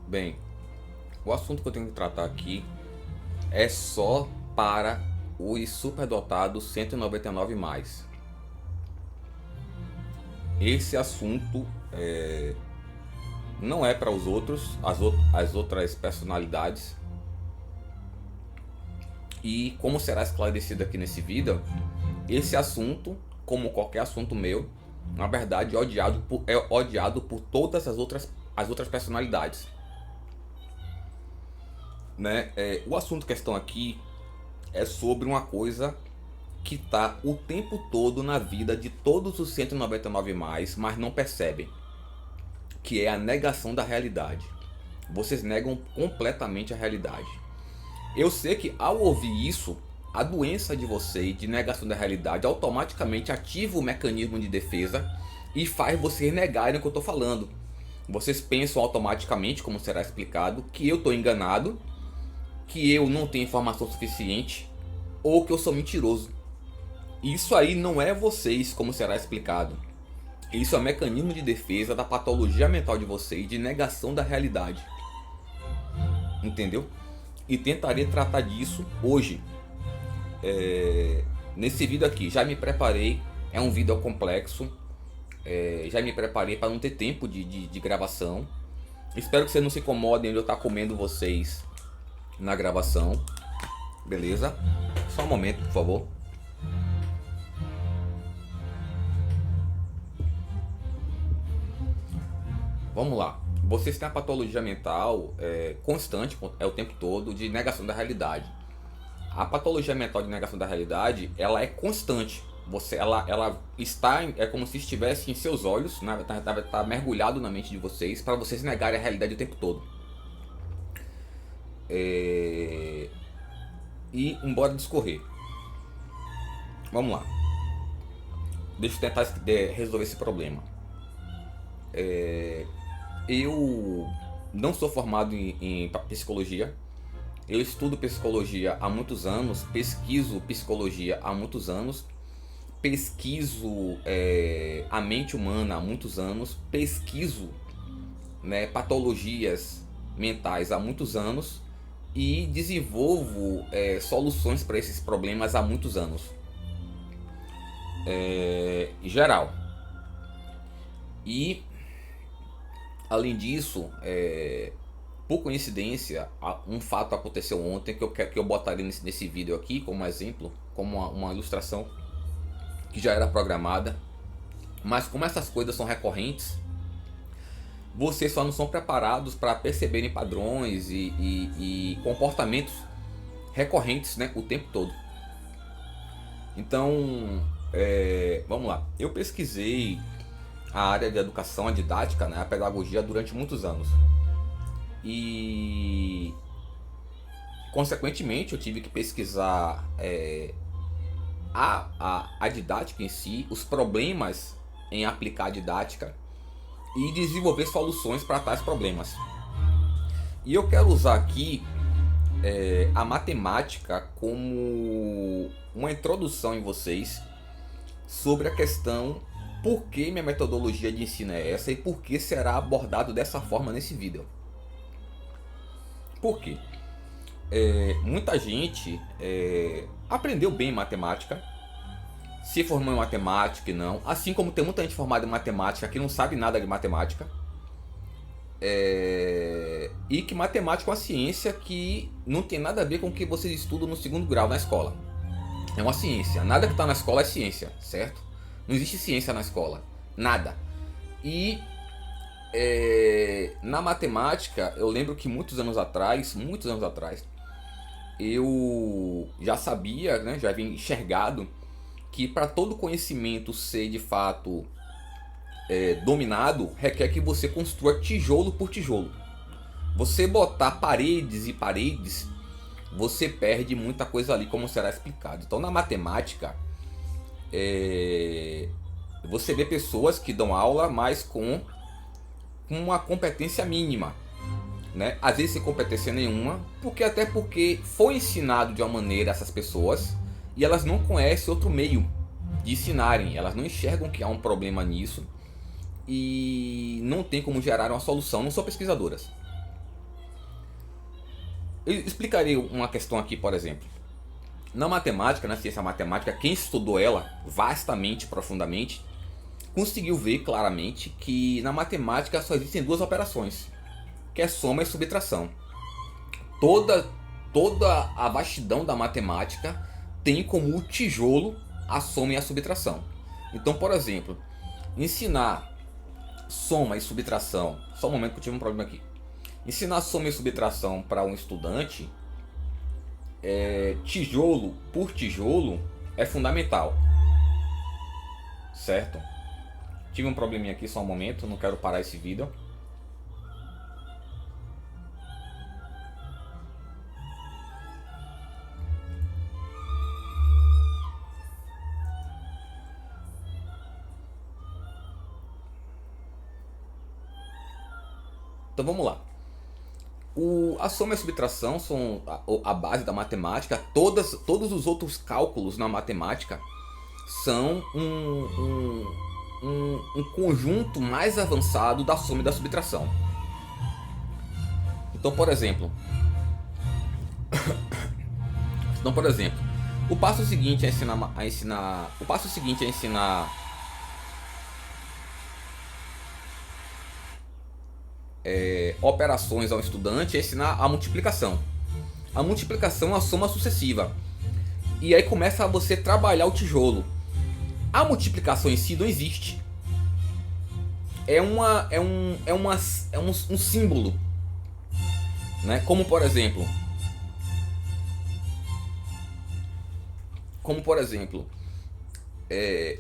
Bem, o assunto que eu tenho que tratar aqui é só para os superdotados 199 mais. Esse assunto não é para os outros, as outras personalidades. E como será esclarecido aqui nesse vídeo, esse assunto, como qualquer assunto meu, na verdade é odiado por todas as outras personalidades. Né? O assunto questão aqui é sobre uma coisa que está o tempo todo na vida de todos os 199 mais, mas não percebem, que é a negação da realidade. Vocês negam completamente a realidade. Eu sei que ao ouvir isso, a doença de vocês de negação da realidade automaticamente ativa o mecanismo de defesa e faz vocês negarem o que eu estou falando. Vocês pensam automaticamente, como será explicado, que eu estou enganado, que eu não tenho informação suficiente ou que eu sou mentiroso. Isso aí não é vocês, como será explicado. Isso é um mecanismo de defesa da patologia mental de vocês de negação da realidade. Entendeu? E tentarei tratar disso hoje. Nesse vídeo aqui, já me preparei. É um vídeo complexo. Já me preparei para não ter tempo de gravação. Espero que vocês não se incomodem de eu estar comendo vocês na gravação. Beleza? Só um momento, por favor. Vamos lá. Vocês têm a patologia mental constante, o tempo todo, de negação da realidade. A patologia mental de negação da realidade, ela é constante. Ela está, é como se estivesse em seus olhos, né? Tá mergulhado na mente de vocês, para vocês negarem a realidade o tempo todo. E embora discorrer. Vamos lá. Deixa eu tentar resolver esse problema. Eu não sou formado em psicologia. Eu estudo psicologia há muitos anos, pesquiso psicologia há muitos anos, pesquiso a mente humana há muitos anos, pesquiso, né, patologias mentais há muitos anos e desenvolvo soluções para esses problemas há muitos anos. Em geral. E além disso, por coincidência, um fato aconteceu ontem que eu botaria nesse vídeo aqui como exemplo, como uma ilustração que já era programada. Mas como essas coisas são recorrentes, vocês só não são preparados para perceberem padrões e comportamentos recorrentes, né, o tempo todo. Então, vamos lá. Eu pesquisei a área de educação, a didática, né, a pedagogia durante muitos anos. E consequentemente eu tive que pesquisar a didática em si, os problemas em aplicar a didática e desenvolver soluções para tais problemas. E eu quero usar aqui a matemática como uma introdução em vocês sobre a questão por que minha metodologia de ensino é essa e por que será abordado dessa forma nesse vídeo. Por quê? Muita gente aprendeu bem matemática, se formou em matemática e não, assim como tem muita gente formada em matemática que não sabe nada de matemática, e que matemática é uma ciência que não tem nada a ver com o que vocês estudam no segundo grau na escola. É uma ciência, nada que está na escola é ciência, certo? Não existe ciência na escola, nada. E na matemática, eu lembro que muitos anos atrás, eu já sabia, né, já havia enxergado que para todo conhecimento ser de fato dominado, requer que você construa tijolo por tijolo. Você botar paredes e paredes, você perde muita coisa ali, como será explicado. Então na matemática, você vê pessoas que dão aula, mas com uma competência mínima, né? Às vezes sem competência nenhuma, porque foi ensinado de uma maneira a essas pessoas e elas não conhecem outro meio de ensinarem, elas não enxergam que há um problema nisso e não tem como gerar uma solução, não são pesquisadoras. Eu explicarei uma questão aqui, por exemplo. Na matemática, na ciência matemática, quem estudou ela vastamente, profundamente, conseguiu ver claramente que na matemática só existem duas operações, que é soma e subtração. Toda a vastidão da matemática tem como tijolo a soma e a subtração. Então, por exemplo, ensinar soma e subtração, só um momento que eu tive um problema aqui. Ensinar soma e subtração para um estudante, tijolo por tijolo, é fundamental, certo? Tive um probleminha aqui, só um momento, não quero parar esse vídeo. Então vamos lá. A soma e a subtração são a base da matemática. Todos os outros cálculos na matemática são um conjunto mais avançado da soma e da subtração. Então, por exemplo, o passo seguinte é ensinar operações ao estudante, é ensinar a multiplicação. A multiplicação é a soma sucessiva. E aí começa a você trabalhar o tijolo. A multiplicação em si não existe. É um símbolo, né? Como por exemplo,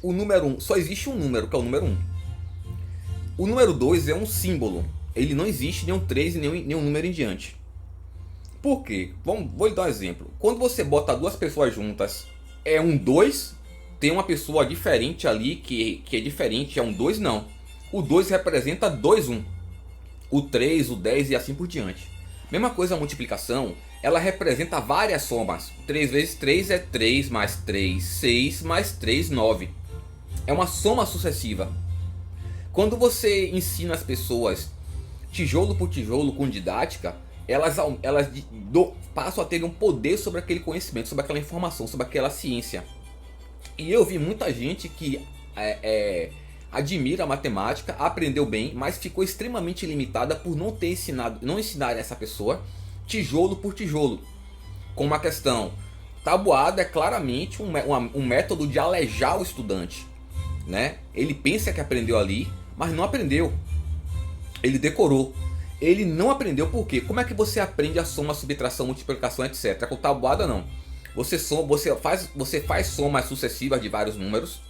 o número 1, só existe um número, que é o número 1. O número 2 é um símbolo. Ele não existe nenhum 3 e nenhum número em diante. Por quê? Vou lhe dar um exemplo. Quando você bota duas pessoas juntas, é um 2, tem uma pessoa diferente ali que é diferente, é um 2 não. O 2 representa 2, 1. O 3, o 10 e assim por diante. Mesma coisa a multiplicação, ela representa várias somas. 3 vezes 3 é 3 mais 3, 6 mais 3, 9. É uma soma sucessiva. Quando você ensina as pessoas tijolo por tijolo com didática, elas passam a ter um poder sobre aquele conhecimento, sobre aquela informação, sobre aquela ciência. E eu vi muita gente que admira a matemática, aprendeu bem, mas ficou extremamente limitada por não ensinar essa pessoa tijolo por tijolo. Como a questão, tabuada é claramente um método de alejar o estudante, né? Ele pensa que aprendeu ali, mas não aprendeu. Ele decorou. Ele não aprendeu por quê? Como é que você aprende a soma, subtração, multiplicação, etc? Com tabuada não. Você faz somas sucessivas de vários números,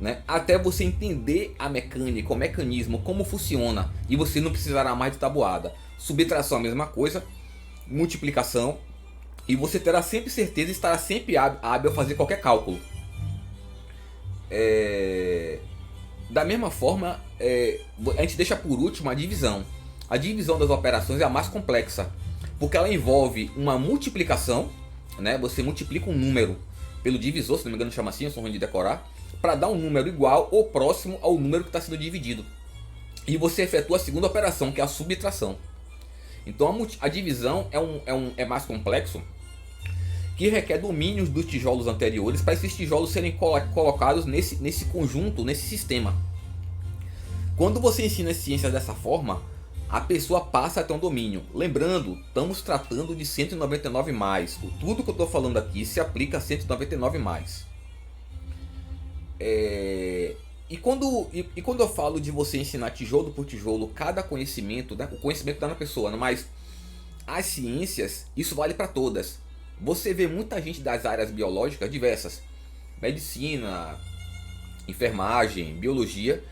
né? Até você entender a mecânica, o mecanismo, como funciona, e você não precisará mais de tabuada. Subtração a mesma coisa, multiplicação, e você terá sempre certeza e estará sempre hábil a fazer qualquer cálculo. Da mesma forma, a gente deixa por último a divisão. A divisão das operações é a mais complexa, porque ela envolve uma multiplicação, né? Você multiplica um número pelo divisor, se não me engano chama assim, eu sou ruim de decorar, para dar um número igual ou próximo ao número que está sendo dividido. E você efetua a segunda operação, que é a subtração. Então a divisão é mais complexo, que requer domínios dos tijolos anteriores para esses tijolos serem colocados nesse conjunto, nesse sistema. Quando você ensina as ciências dessa forma, a pessoa passa a ter um domínio. Lembrando, estamos tratando de 199+. Tudo que eu estou falando aqui se aplica a 199+. E quando eu falo de você ensinar tijolo por tijolo, cada conhecimento, né, o conhecimento está na pessoa, mas as ciências, isso vale para todas. Você vê muita gente das áreas biológicas diversas, medicina, enfermagem, biologia,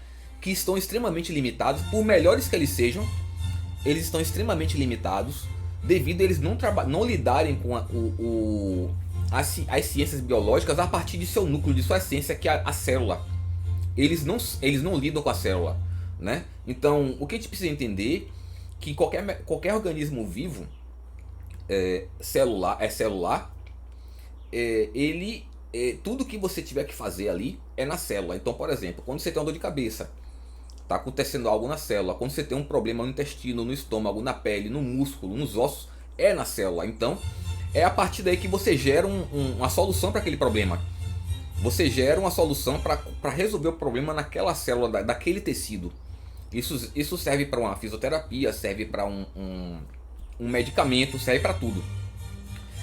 que estão extremamente limitados, por melhores que eles sejam, eles estão extremamente limitados devido a eles não lidarem com as ciências biológicas a partir de seu núcleo, de sua essência, que é a célula. Eles não lidam com a célula, né? Então, o que a gente precisa entender é que qualquer organismo vivo celular, tudo que você tiver que fazer ali é na célula. Então, por exemplo, quando você tem uma dor de cabeça, está acontecendo algo na célula. Quando você tem um problema no intestino, no estômago, na pele, no músculo, nos ossos, é na célula. Então, é a partir daí que você gera uma solução para aquele problema. Você gera uma solução para resolver o problema naquela célula, daquele tecido. Isso serve para uma fisioterapia, serve para um medicamento, serve para tudo.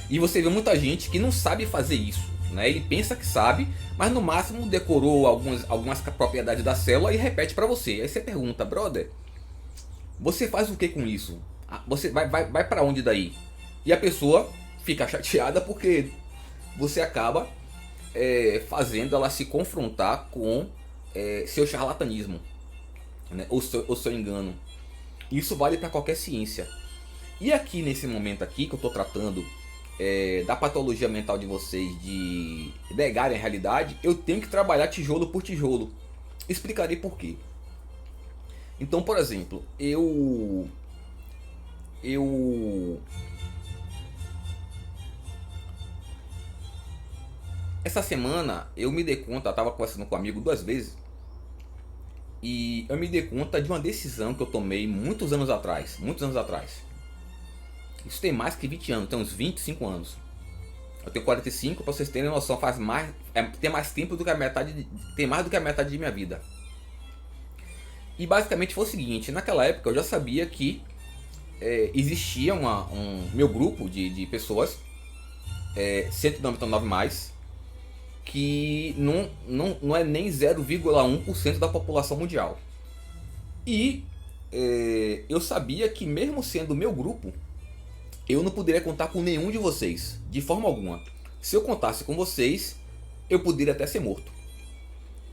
E você vê muita gente que não sabe fazer isso, né? Ele pensa que sabe, mas no máximo decorou algumas propriedades da célula e repete para você. Aí você pergunta, brother, você faz o que com isso? Você vai para onde daí? E a pessoa fica chateada porque você acaba fazendo ela se confrontar com seu charlatanismo, né? Ou seu engano. Isso vale para qualquer ciência. E aqui nesse momento aqui que eu estou tratando da patologia mental de vocês, de negarem a realidade, eu tenho que trabalhar tijolo por tijolo. Explicarei por quê. Então, por exemplo, essa semana eu me dei conta, eu estava conversando com um amigo 2 vezes, e eu me dei conta de uma decisão que eu tomei muitos anos atrás. Muitos anos atrás. Isso tem mais que 20 anos, tem uns 25 anos. Eu tenho 45, para vocês terem noção, tem mais tempo do que a metade, tem mais do que a metade de minha vida. E basicamente foi o seguinte, naquela época eu já sabia que existia meu grupo de pessoas, 199+, que não é nem 0,1% da população mundial. E eu sabia que mesmo sendo meu grupo, eu não poderia contar com nenhum de vocês, de forma alguma. Se eu contasse com vocês, eu poderia até ser morto,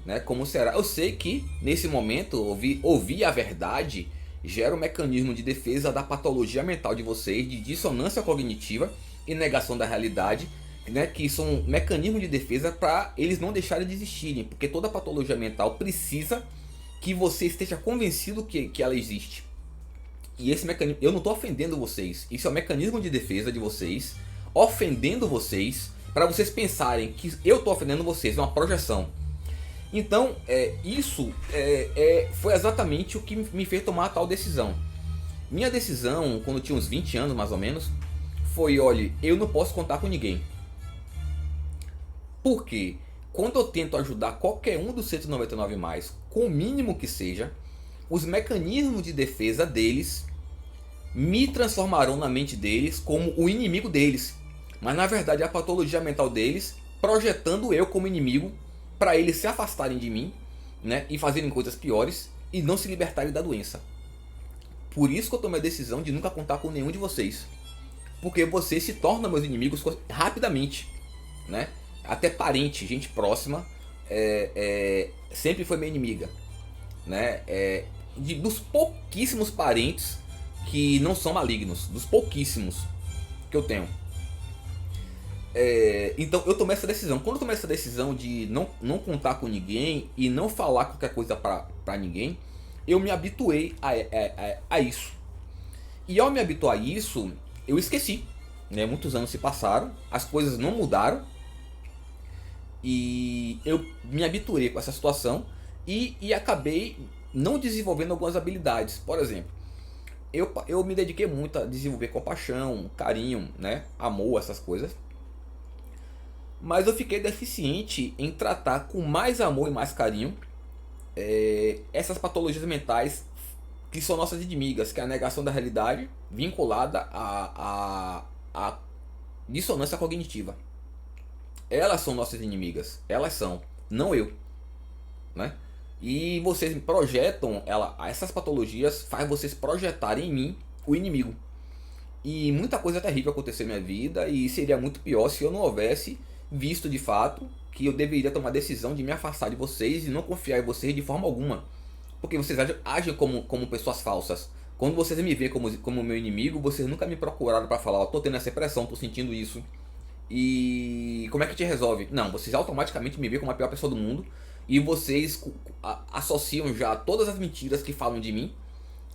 né? Como será? Eu sei que nesse momento ouvir a verdade gera um mecanismo de defesa da patologia mental de vocês, de dissonância cognitiva e negação da realidade, né? Que são mecanismos de defesa para eles não deixarem de existirem, porque toda patologia mental precisa que você esteja convencido que ela existe. E esse mecanismo, eu não estou ofendendo vocês, isso é um mecanismo de defesa de vocês, ofendendo vocês, para vocês pensarem que eu estou ofendendo vocês, é uma projeção. Então, isso foi exatamente o que me fez tomar a tal decisão. Minha decisão, quando eu tinha uns 20 anos mais ou menos, foi, olha, eu não posso contar com ninguém. Por quê? Quando eu tento ajudar qualquer um dos 199+, com o mínimo que seja, os mecanismos de defesa deles me transformarão na mente deles como o inimigo deles. Mas na verdade é a patologia mental deles projetando eu como inimigo para eles se afastarem de mim, né, e fazerem coisas piores e não se libertarem da doença. Por isso que eu tomei a decisão de nunca contar com nenhum de vocês. Porque vocês se tornam meus inimigos rapidamente, né? Até parente, gente próxima, sempre foi minha inimiga, né? Dos pouquíssimos parentes que não são malignos, dos pouquíssimos que eu tenho. Então eu tomei essa decisão. Quando eu tomei essa decisão de não contar com ninguém e não falar qualquer coisa pra ninguém, eu me habituei a isso. E ao me habituar a isso, eu esqueci, né? Muitos anos se passaram, as coisas não mudaram, e eu me habituei com essa situação e acabei não desenvolvendo algumas habilidades. Por exemplo, eu me dediquei muito a desenvolver compaixão, carinho, né? Amor, essas coisas. Mas eu fiquei deficiente em tratar com mais amor e mais carinho essas patologias mentais que são nossas inimigas, que é a negação da realidade vinculada à dissonância cognitiva. Elas são nossas inimigas, elas são, não eu, né? E vocês projetam essas patologias, faz vocês projetarem em mim o inimigo. E muita coisa terrível aconteceu na minha vida, e seria muito pior se eu não houvesse visto de fato que eu deveria tomar a decisão de me afastar de vocês e não confiar em vocês de forma alguma. Porque vocês agem como pessoas falsas. Quando vocês me veem como meu inimigo, vocês nunca me procuraram para falar, tô tendo essa impressão, tô sentindo isso. E como é que te resolve? Não, vocês automaticamente me veem como a pior pessoa do mundo. E vocês associam já todas as mentiras que falam de mim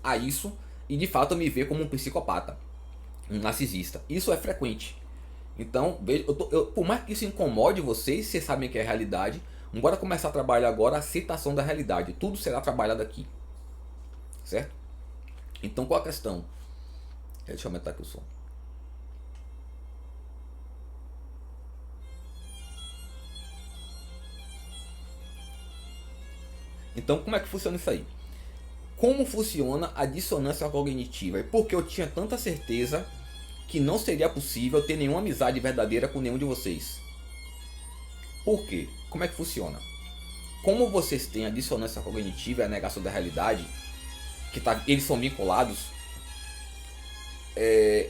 a isso. E de fato me vê como um psicopata, um narcisista. Isso é frequente. Então, por mais que isso incomode vocês sabem que é a realidade. Bora começar a trabalhar agora a aceitação da realidade. Tudo será trabalhado aqui. Certo? Então qual a questão? Deixa eu aumentar aqui o som. Então, como é que funciona isso aí? Como funciona a dissonância cognitiva? E por que eu tinha tanta certeza que não seria possível ter nenhuma amizade verdadeira com nenhum de vocês? Por quê? Como é que funciona? Como vocês têm a dissonância cognitiva e a negação da realidade, eles são vinculados,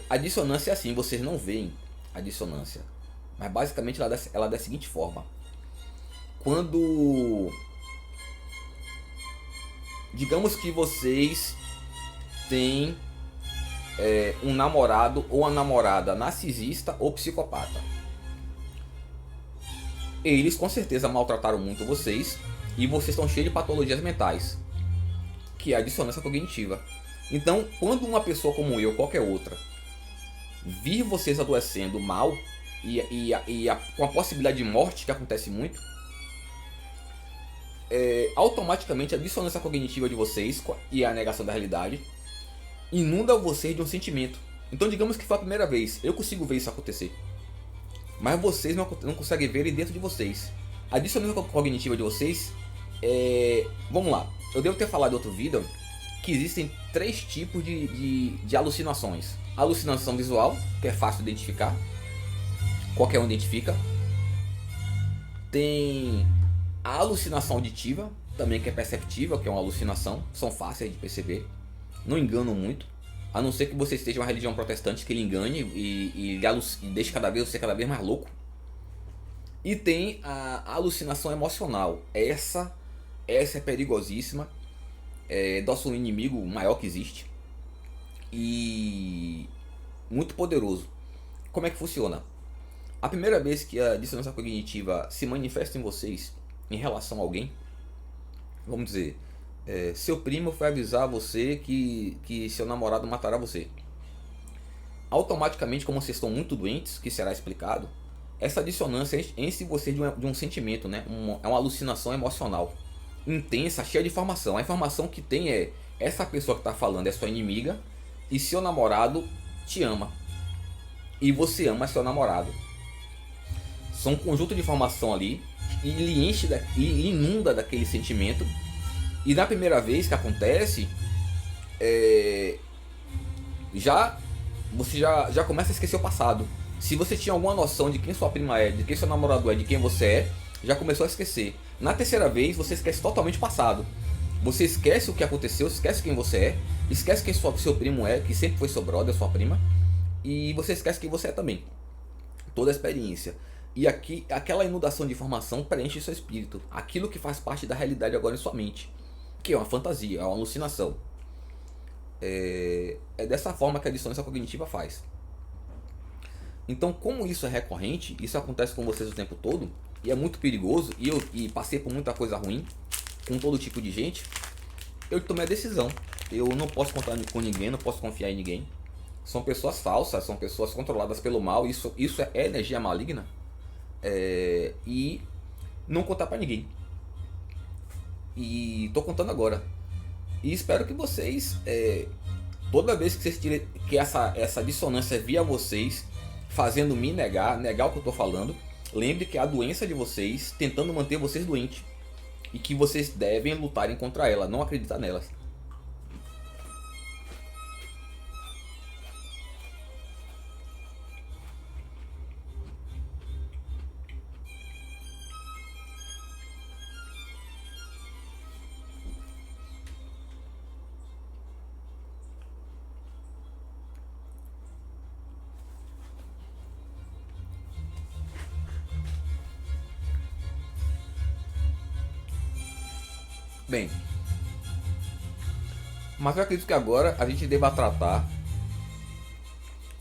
a dissonância é assim, vocês não veem a dissonância. Mas basicamente ela é da seguinte forma. Quando... Digamos que vocês têm um namorado ou uma namorada narcisista ou psicopata. Eles com certeza maltrataram muito vocês e vocês estão cheios de patologias mentais, que é a dissonância cognitiva. Então, quando uma pessoa como eu, qualquer outra, vir vocês adoecendo mal com a possibilidade de morte, que acontece muito, automaticamente a dissonância cognitiva de vocês e a negação da realidade inunda vocês de um sentimento. Então, digamos que foi a primeira vez, eu consigo ver isso acontecer, mas vocês não conseguem ver ele dentro de vocês. A dissonância cognitiva de vocês vamos lá, eu devo ter falado em outro vídeo que existem 3 tipos de alucinações. Alucinação visual, que é fácil de identificar, qualquer um identifica. Tem a alucinação auditiva, também, que é perceptível, que é uma alucinação, são fáceis de perceber, não enganam muito, a não ser que você esteja uma religião protestante que ele engane e deixe você cada vez mais louco. E tem a alucinação emocional. Essa é perigosíssima, é nosso inimigo maior que existe e muito poderoso. Como é que funciona? A primeira vez que a dissonância cognitiva se manifesta em vocês em relação a alguém, vamos dizer, seu primo foi avisar você que seu namorado matará você. Automaticamente, como vocês estão muito doentes, que será explicado, essa dissonância enche você de um sentimento, né? É uma alucinação emocional intensa, cheia de informação. A informação que tem é: essa pessoa que está falando é sua inimiga e seu namorado te ama. E você ama seu namorado. São um conjunto de informação ali e lhe inunda daquele sentimento. E na primeira vez que acontece, você já começa a esquecer o passado. Se você tinha alguma noção de quem sua prima é, de quem seu namorado é, de quem você é, já começou a esquecer. Na terceira vez, você esquece totalmente o passado. Você esquece o que aconteceu, esquece quem você é, esquece quem seu primo é, que sempre foi seu brother, sua prima, e você esquece quem você é também. Toda a experiência. E aqui, aquela inundação de informação preenche seu espírito. Aquilo que faz parte da realidade agora em sua mente. Que é uma fantasia, é uma alucinação. É dessa forma que a dissonância cognitiva faz. Então, como isso é recorrente, isso acontece com vocês o tempo todo, e é muito perigoso, e passei por muita coisa ruim, com todo tipo de gente, eu tomei a decisão. Eu não posso contar com ninguém, não posso confiar em ninguém. São pessoas falsas, são pessoas controladas pelo mal, isso é energia maligna. E não contar pra ninguém. E tô contando agora. E espero que vocês, toda vez que vocês tirem que essa dissonância via vocês, fazendo me negar o que eu tô falando, lembre que é a doença de vocês tentando manter vocês doentes. E que vocês devem lutarem contra ela, não acreditar nelas. Bem, mas eu acredito que agora a gente deva tratar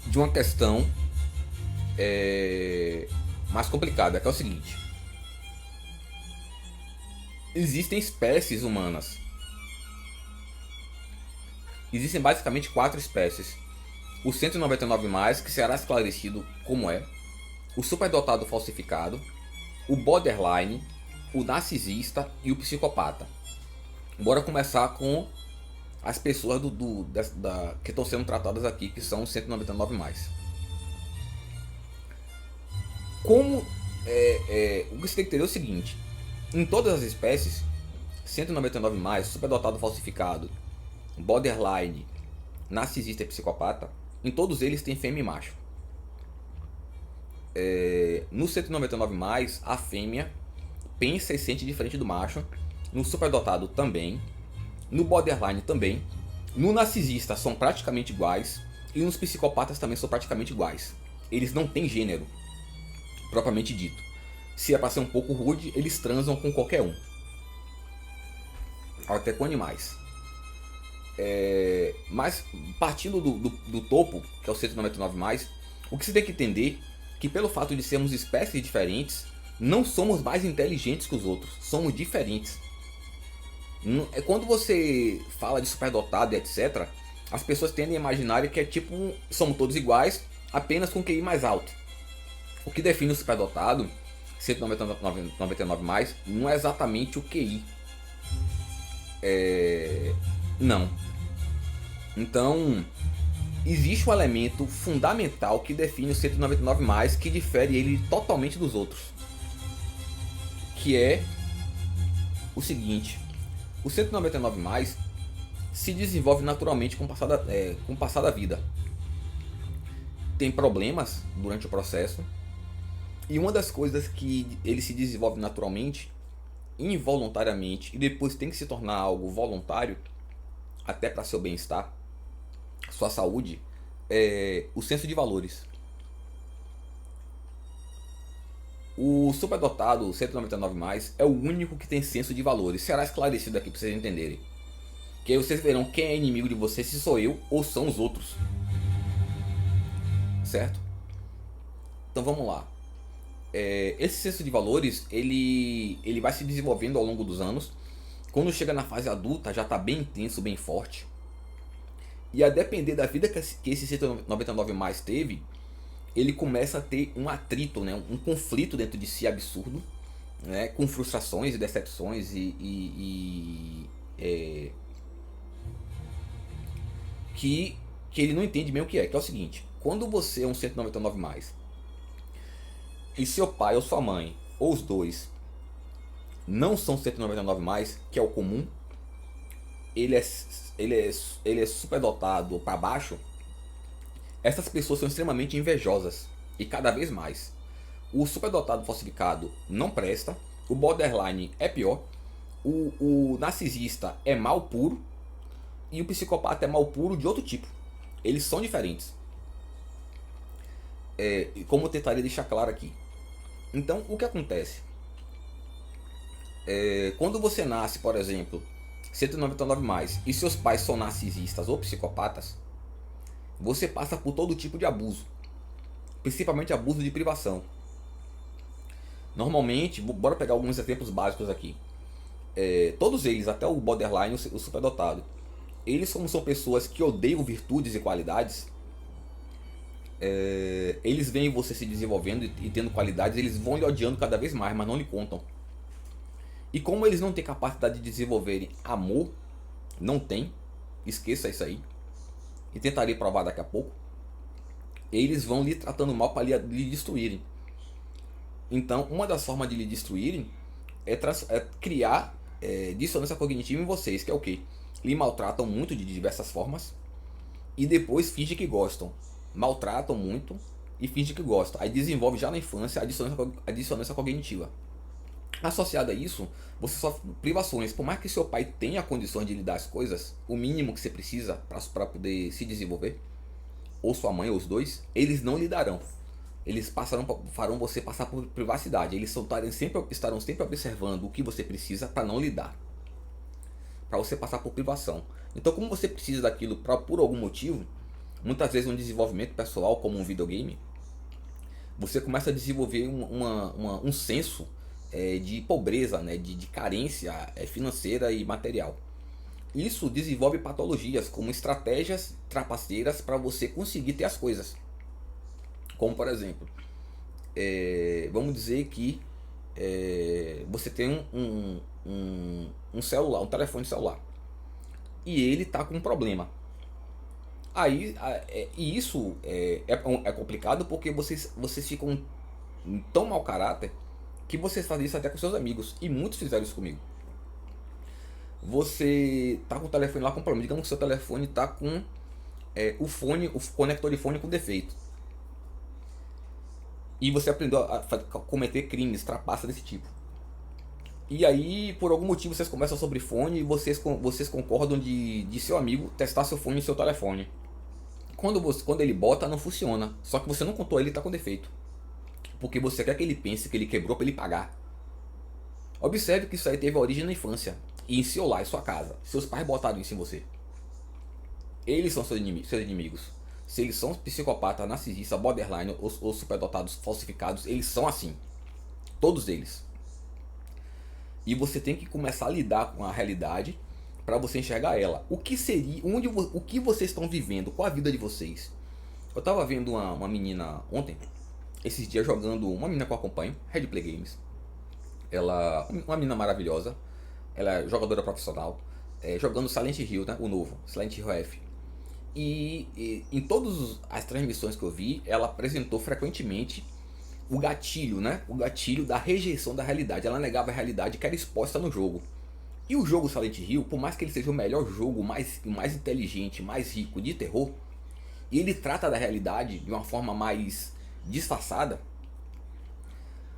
de uma questão mais complicada, que é o seguinte: existem espécies humanas. Existem basicamente 4 espécies. O 199+, que será esclarecido como é. O superdotado falsificado. O borderline. O narcisista e o psicopata. Bora começar com as pessoas que estão sendo tratadas aqui, que são 199+. Como o que você tem que entender é o seguinte: em todas as espécies 199 mais, superdotado falsificado, borderline, narcisista e psicopata, em todos eles tem fêmea e macho. No 199 mais, a fêmea pensa e sente diferente do macho. No superdotado também. No borderline também. No narcisista são praticamente iguais. E nos psicopatas também são praticamente iguais. Eles não têm gênero, propriamente dito. Se é para ser um pouco rude, eles transam com qualquer um. Até com animais. Mas partindo do topo, que é o 199 mais, o que você tem que entender é que pelo fato de sermos espécies diferentes, não somos mais inteligentes que os outros, somos diferentes. Quando você fala de superdotado e etc, as pessoas tendem a imaginar que é tipo, somos todos iguais, apenas com QI mais alto. O que define o superdotado, 199 mais, não é exatamente o QI. Não. Então, existe um elemento fundamental que define o 199 mais, que difere ele totalmente dos outros. Que é o seguinte: o 199 mais se desenvolve naturalmente com o passar da vida. Tem problemas durante o processo. E uma das coisas que ele se desenvolve naturalmente, involuntariamente, e depois tem que se tornar algo voluntário, até para seu bem-estar, sua saúde, é o senso de valores. O superdotado 199 mais é o único que tem senso de valores. Será esclarecido aqui para vocês entenderem. Que aí vocês verão quem é inimigo de vocês, se sou eu ou são os outros. Certo? Então vamos lá. Esse senso de valores ele vai se desenvolvendo ao longo dos anos. Quando chega na fase adulta já está bem intenso, bem forte. E a depender da vida que esse 199 mais teve, ele começa a ter um atrito, né? Um conflito dentro de si absurdo, né? Com frustrações e decepções que ele não entende bem o que é o seguinte: quando você é um 199 mais e seu pai ou sua mãe, ou os dois, não são 199 mais, que é o comum, ele é superdotado para baixo, essas pessoas são extremamente invejosas, e cada vez mais. O superdotado falsificado não presta, o borderline é pior, o narcisista é mal puro, e o psicopata é mal puro de outro tipo. Eles são diferentes. Como eu tentaria deixar claro aqui. Então, o que acontece? Quando você nasce, por exemplo, 199 mais, e seus pais são narcisistas ou psicopatas, você passa por todo tipo de abuso, principalmente abuso de privação. Normalmente, bora pegar alguns exemplos básicos aqui. Todos eles, até o borderline, o superdotado, eles como são pessoas que odeiam virtudes e qualidades, eles veem você se desenvolvendo e tendo qualidades, eles vão lhe odiando cada vez mais, mas não lhe contam. E como eles não têm capacidade de desenvolverem amor, não tem, esqueça isso aí, e tentarei provar daqui a pouco, eles vão lhe tratando mal para lhe destruírem. Então, uma das formas de lhe destruírem é criar dissonância cognitiva em vocês, que é o quê? Lhe maltratam muito de diversas formas e depois fingem que gostam. Maltratam muito e fingem que gostam. Aí desenvolve já na infância a dissonância cognitiva. Associado a isso, você sofre privações. Por mais que seu pai tenha condições de lhe dar as coisas, o mínimo que você precisa para poder se desenvolver, ou sua mãe ou os dois, eles não lhe darão. Eles farão você passar por privacidade. Eles estarão sempre observando o que você precisa para não lhe dar, para você passar por privação. Então, como você precisa daquilo por algum motivo, muitas vezes um desenvolvimento pessoal como um videogame, você começa a desenvolver um senso de pobreza, né, de carência financeira e material. Isso desenvolve patologias como estratégias trapaceiras para você conseguir ter as coisas. Como por exemplo, vamos dizer que você tem um celular, um telefone celular, e ele está com um problema. Aí, e isso é complicado porque vocês ficam tão mau caráter que vocês fazem isso até com seus amigos, e muitos fizeram isso comigo. Você tá com o telefone lá com problema. Digamos que seu telefone tá com o conector de fone com defeito. E você aprendeu a cometer crimes, trapaça desse tipo. E aí, por algum motivo, vocês conversam sobre fone e vocês concordam de seu amigo testar seu fone e seu telefone. Quando ele bota, não funciona. Só que você não contou, ele tá com defeito. Porque você quer que ele pense que ele quebrou para ele pagar. Observe que isso aí teve origem na infância. E em seu lar, em sua casa. Seus pais botaram isso em você. Eles são seus inimigos. Se eles são psicopatas, narcisistas, borderline ou superdotados falsificados, eles são assim. Todos eles. E você tem que começar a lidar com a realidade para você enxergar ela. O que seria, o que vocês estão vivendo, qual a vida de vocês? Eu tava vendo uma menina ontem, esses dias jogando, uma menina que eu acompanho, Red Play Games. Ela, uma menina maravilhosa, ela é jogadora profissional, jogando Silent Hill, né, o novo, Silent Hill F. E em todas as transmissões que eu vi, ela apresentou frequentemente o gatilho, né? O gatilho da rejeição da realidade. Ela negava a realidade que era exposta no jogo. E o jogo Silent Hill, por mais que ele seja o melhor jogo, mais inteligente, mais rico de terror, e ele trata da realidade de uma forma mais disfarçada,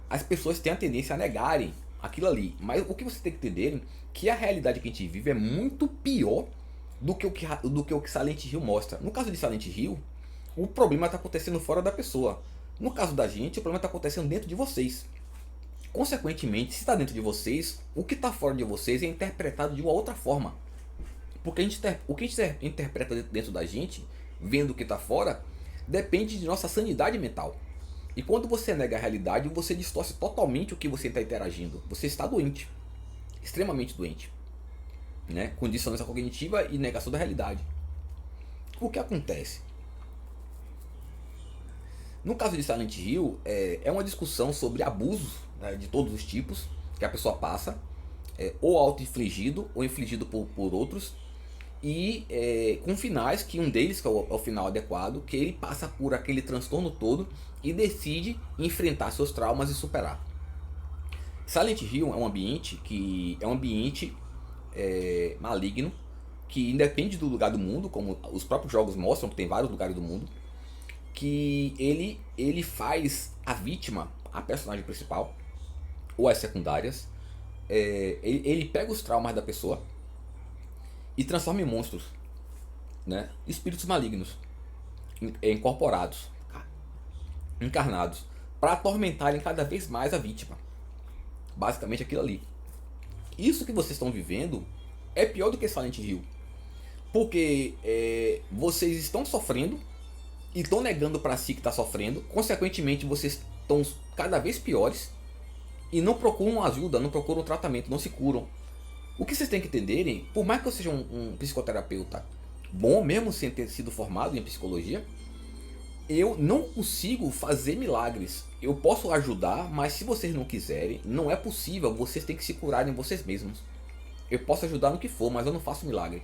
as pessoas têm a tendência a negarem aquilo ali. Mas o que você tem que entender é que a realidade que a gente vive é muito pior do que o que Silent Hill mostra. No caso de Silent Hill, o problema está acontecendo fora da pessoa. No caso da gente, o problema está acontecendo dentro de vocês. Consequentemente, se está dentro de vocês, o que está fora de vocês é interpretado de uma outra forma. Porque o que a gente interpreta dentro da gente, vendo o que está fora, depende de nossa sanidade mental. E quando você nega a realidade, você distorce totalmente o que você está interagindo. Você está doente. Extremamente doente. Né? Com dissonância cognitiva e negação da realidade. O que acontece? No caso de Silent Hill, é uma discussão sobre abusos, né, de todos os tipos que a pessoa passa, ou auto-infligido ou infligido por outros, e com finais que um deles, que é o final adequado, que ele passa por aquele transtorno todo e decide enfrentar seus traumas e superar. Silent Hill é um ambiente maligno, que independe do lugar do mundo, como os próprios jogos mostram, que tem vários lugares do mundo, que ele faz a vítima, a personagem principal, ou as secundárias, ele pega os traumas da pessoa e transforma em monstros, né? Espíritos malignos, incorporados, encarnados, para atormentarem cada vez mais a vítima. Basicamente aquilo ali. Isso que vocês estão vivendo é pior do que Silent Hill, porque vocês estão sofrendo e estão negando para si que está sofrendo. Consequentemente, vocês estão cada vez piores e não procuram ajuda, não procuram tratamento, não se curam. O que vocês têm que entenderem, por mais que eu seja um psicoterapeuta bom, mesmo sem ter sido formado em psicologia, eu não consigo fazer milagres. Eu posso ajudar, mas se vocês não quiserem, não é possível. Vocês têm que se curarem vocês mesmos. Eu posso ajudar no que for, mas eu não faço milagre.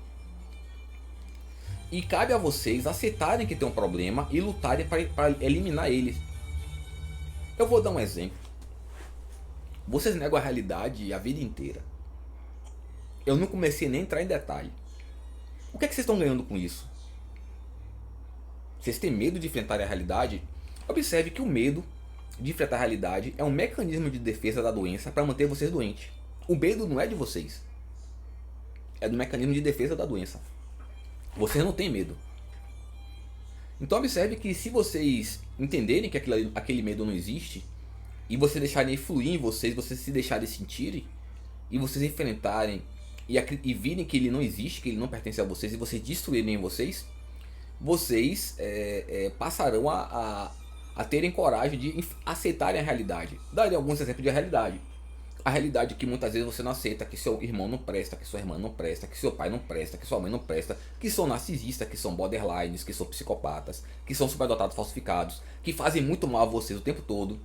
E cabe a vocês aceitarem que tem um problema e lutarem para eliminar ele. Eu vou dar um exemplo. Vocês negam a realidade a vida inteira. Eu não comecei nem a entrar em detalhe. O que é que vocês estão ganhando com isso? Vocês têm medo de enfrentar a realidade? Observe que o medo de enfrentar a realidade é um mecanismo de defesa da doença para manter vocês doentes. O medo não é de vocês. É do mecanismo de defesa da doença. Vocês não têm medo. Então observe que se vocês entenderem que aquele medo não existe, e vocês deixarem fluir em vocês se deixarem sentirem, e vocês enfrentarem e virem que ele não existe, que ele não pertence a vocês, e vocês destruírem em vocês passarão a terem coragem de aceitarem a realidade. Darei alguns exemplos de realidade. A realidade que muitas vezes você não aceita, que seu irmão não presta, que sua irmã não presta, que seu pai não presta, que sua mãe não presta, que são narcisistas, que são borderlines, que são psicopatas, que são superdotados falsificados, que fazem muito mal a vocês o tempo todo.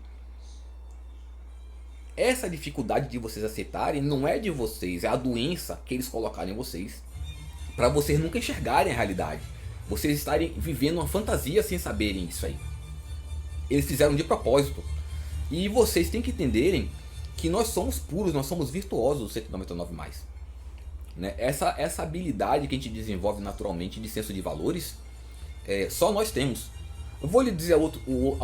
Essa dificuldade de vocês aceitarem não é de vocês, é a doença que eles colocaram em vocês, para vocês nunca enxergarem a realidade. Vocês estarem vivendo uma fantasia sem saberem isso aí. Eles fizeram de propósito. E vocês têm que entenderem que nós somos puros, nós somos virtuosos do 199+. né? Essa habilidade que a gente desenvolve naturalmente de senso de valores, só nós temos. Eu vou lhe dizer o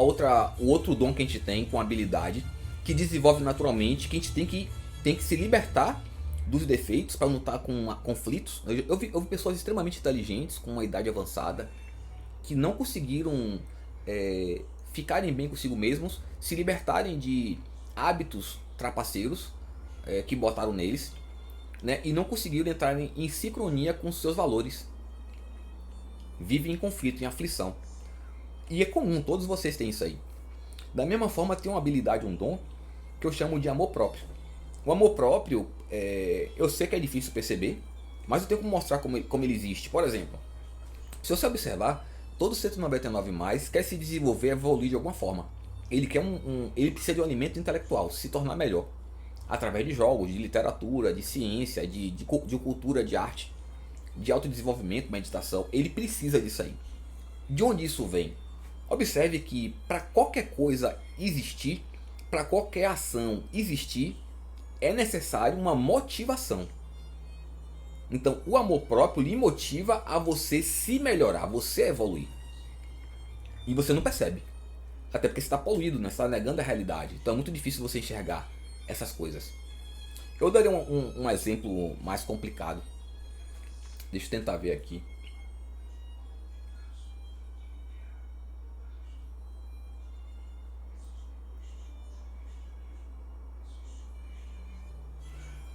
outro dom que a gente tem com habilidade, que desenvolve naturalmente, que a gente tem que se libertar dos defeitos para não estar com conflitos. Eu vi pessoas extremamente inteligentes, com uma idade avançada, que não conseguiram ficarem bem consigo mesmos, se libertarem de hábitos trapaceiros que botaram neles, né, e não conseguiram entrar em sincronia com os seus valores. Vivem em conflito, em aflição. E é comum, todos vocês têm isso aí. Da mesma forma, tem uma habilidade, um dom, que eu chamo de amor próprio. O amor próprio, eu sei que é difícil perceber, mas eu tenho que mostrar como ele existe. Por exemplo, se você observar, todo 199 mais quer se desenvolver, evoluir de alguma forma. Ele quer ele precisa de um alimento intelectual, se tornar melhor. Através de jogos, de literatura, de ciência, de cultura, de arte, de autodesenvolvimento, meditação. Ele precisa disso aí. De onde isso vem? Observe que para qualquer coisa existir, para qualquer ação existir, é necessário uma motivação. Então, o amor próprio lhe motiva a você se melhorar, você evoluir. E você não percebe. Até porque você está poluído, né? Você está negando a realidade. Então é muito difícil você enxergar essas coisas. Eu daria um exemplo mais complicado. Deixa eu tentar ver aqui.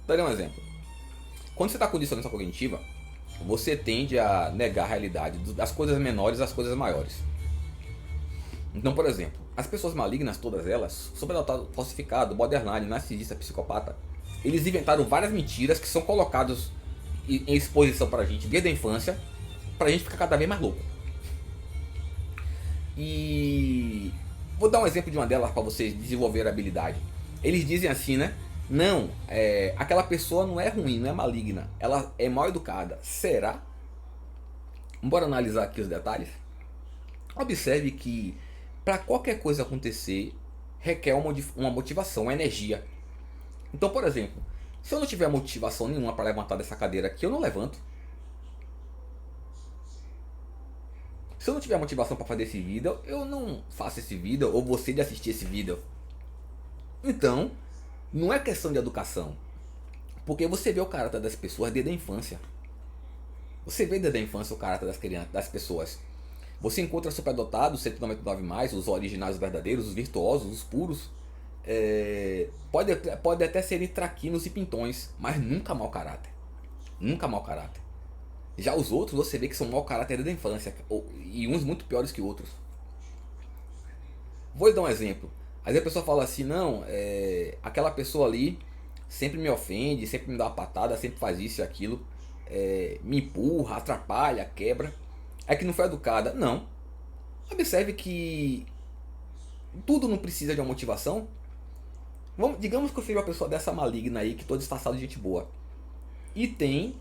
Daria um exemplo. Quando você está com dissonância cognitiva, você tende a negar a realidade das coisas menores às coisas maiores. Então, por exemplo, as pessoas malignas, todas elas, superdotado, falsificado, borderline, narcisista, psicopata, eles inventaram várias mentiras que são colocadas em exposição pra gente desde a infância, pra gente ficar cada vez mais louco. E vou dar um exemplo de uma delas para vocês desenvolverem a habilidade. Eles dizem assim, né? Não, aquela pessoa não é ruim, não é maligna, ela é mal educada. Será? Bora analisar aqui os detalhes. Observe que para qualquer coisa acontecer requer uma motivação, uma energia. Então, por exemplo, se eu não tiver motivação nenhuma para levantar dessa cadeira aqui, eu não levanto. Se eu não tiver motivação para fazer esse vídeo, eu não faço esse vídeo ou você de assistir esse vídeo. Então, não é questão de educação. Porque você vê o caráter das pessoas desde a infância. Você vê desde a infância o caráter das pessoas. Você encontra superdotados, 199+, os originais, os verdadeiros, os virtuosos, os puros. Pode até serem traquinos e pintões, mas nunca mau caráter. Nunca mau caráter. Já os outros você vê que são mau caráter desde a infância. E uns muito piores que outros. Vou lhe dar um exemplo. Às vezes a pessoa fala assim, não, aquela pessoa ali sempre me ofende, sempre me dá uma patada, sempre faz isso e aquilo, me empurra, atrapalha, quebra. É que não foi educada. Não. Observe que tudo não precisa de uma motivação. Digamos que eu seja uma pessoa dessa maligna aí, que estou disfarçado de gente boa. E tem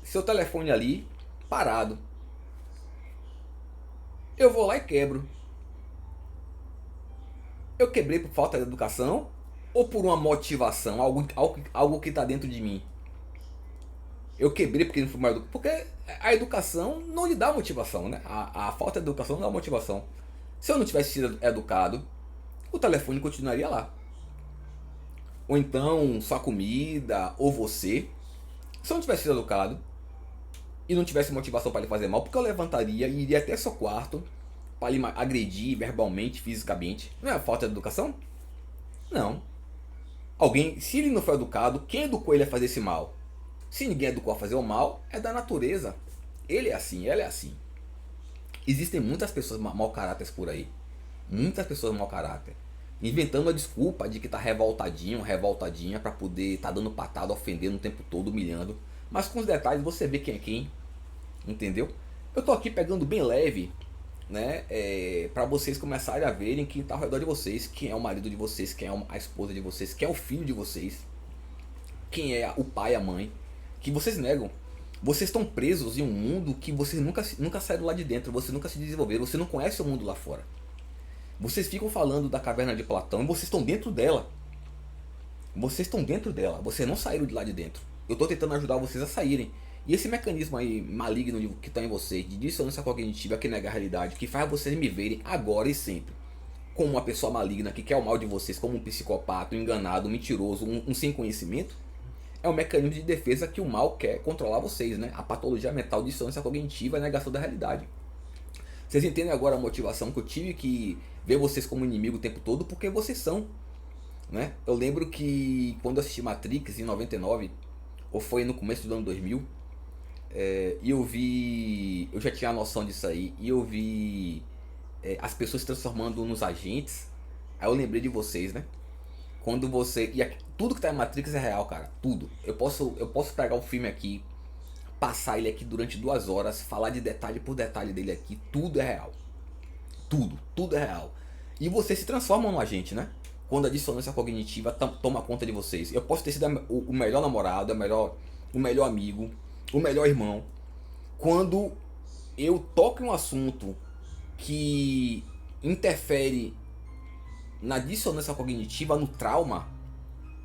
seu telefone ali parado. Eu vou lá e quebro. Eu quebrei por falta de educação ou por uma motivação, algo que está dentro de mim? Eu quebrei porque não fui mais educado. Porque a educação não lhe dá motivação, né? A falta de educação não dá motivação. Se eu não tivesse sido educado, o telefone continuaria lá. Ou então sua comida, ou você. Se eu não tivesse sido educado e não tivesse motivação para lhe fazer mal, porque eu levantaria e iria até seu quarto para lhe agredir verbalmente, fisicamente. Não é a falta de educação? Não. Se ele não foi educado, quem educou ele a fazer esse mal? Se ninguém educou a fazer o mal, é da natureza. Ele é assim, ela é assim. Existem muitas pessoas mau caráter por aí. Muitas pessoas mau caráter. Inventando a desculpa de que tá revoltadinho, revoltadinha, para poder tá dando patada, ofendendo o tempo todo, humilhando. Mas com os detalhes você vê quem é quem. Entendeu? Eu tô aqui pegando bem leve, né? Para vocês começarem a verem quem tá ao redor de vocês. Quem é o marido de vocês, quem é a esposa de vocês, quem é o filho de vocês. Quem é o pai, a mãe. Que vocês negam. Vocês estão presos em um mundo que vocês nunca saíram lá de dentro. Vocês nunca se desenvolveram. Você não conhece o mundo lá fora. Vocês ficam falando da caverna de Platão e vocês estão dentro dela. Vocês estão dentro dela. Vocês não saíram de lá de dentro. Eu tô tentando ajudar vocês a saírem. E esse mecanismo aí maligno que tá em vocês, de dissonância cognitiva, que nega a realidade, que faz vocês me verem agora e sempre como uma pessoa maligna que quer o mal de vocês, como um psicopata, um enganado, um mentiroso, um sem conhecimento, é um mecanismo de defesa que o mal quer controlar vocês, né? A patologia mental, dissonância cognitiva, a negação da realidade. Vocês entendem agora a motivação que eu tive que ver vocês como inimigo o tempo todo, porque vocês são, né? Eu lembro que quando eu assisti Matrix em 99, ou foi no começo do ano 2000, e eu já tinha a noção disso aí, e eu vi as pessoas se transformando nos agentes. Aí eu lembrei de vocês, né? Quando você. Tudo que tá em Matrix é real, cara. Tudo. Eu posso pegar o filme aqui, passar ele aqui durante 2 horas, falar de detalhe por detalhe dele aqui. Tudo é real. Tudo é real. E vocês se transformam no agente, né? Quando a dissonância cognitiva toma conta de vocês. Eu posso ter sido o melhor namorado, o melhor amigo, o melhor irmão. Quando eu toco em um assunto que interfere na dissonância cognitiva, no trauma,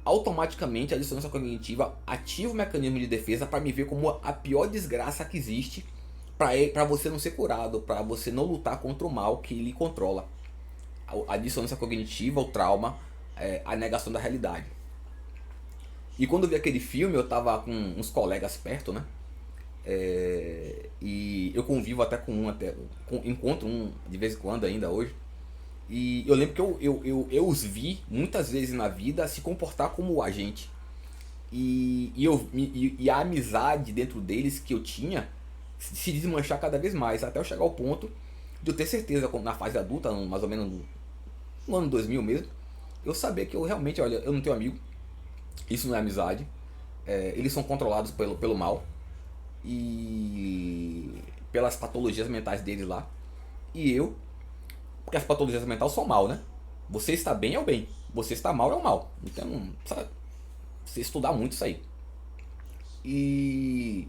automaticamente a dissonância cognitiva ativa o mecanismo de defesa para me ver como a pior desgraça que existe, para você não ser curado, para você não lutar contra o mal que lhe controla. A dissonância cognitiva, o trauma, a negação da realidade. E quando eu vi aquele filme, eu tava com uns colegas perto, né? E eu convivo até com um, encontro um de vez em quando ainda hoje. E eu lembro que eu os vi muitas vezes na vida se comportar como agente. E a amizade dentro deles que eu tinha se desmanchar cada vez mais, até eu chegar ao ponto de eu ter certeza, na fase adulta, mais ou menos no ano 2000 mesmo, eu saber que eu realmente, olha, eu não tenho amigo, isso não é amizade, eles são controlados pelo mal e pelas patologias mentais deles lá, e eu, porque as patologias mentais são mal, né? Você está bem é o bem, você está mal é o mal, então precisa você estudar muito isso aí. E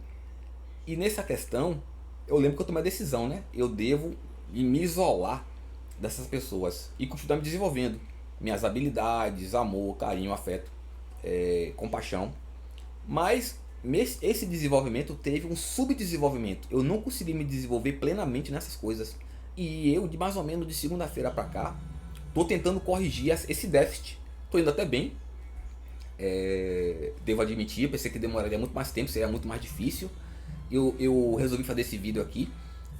nessa questão, eu lembro que eu tomei a decisão, né? Eu devo me isolar dessas pessoas e continuar me desenvolvendo. Minhas habilidades, amor, carinho, afeto, compaixão. Mas esse desenvolvimento teve um subdesenvolvimento. Eu não consegui me desenvolver plenamente nessas coisas. E eu, de mais ou menos de segunda-feira pra cá, tô tentando corrigir esse déficit. Tô indo até bem. Devo admitir, pensei que demoraria muito mais tempo, seria muito mais difícil. Eu resolvi fazer esse vídeo aqui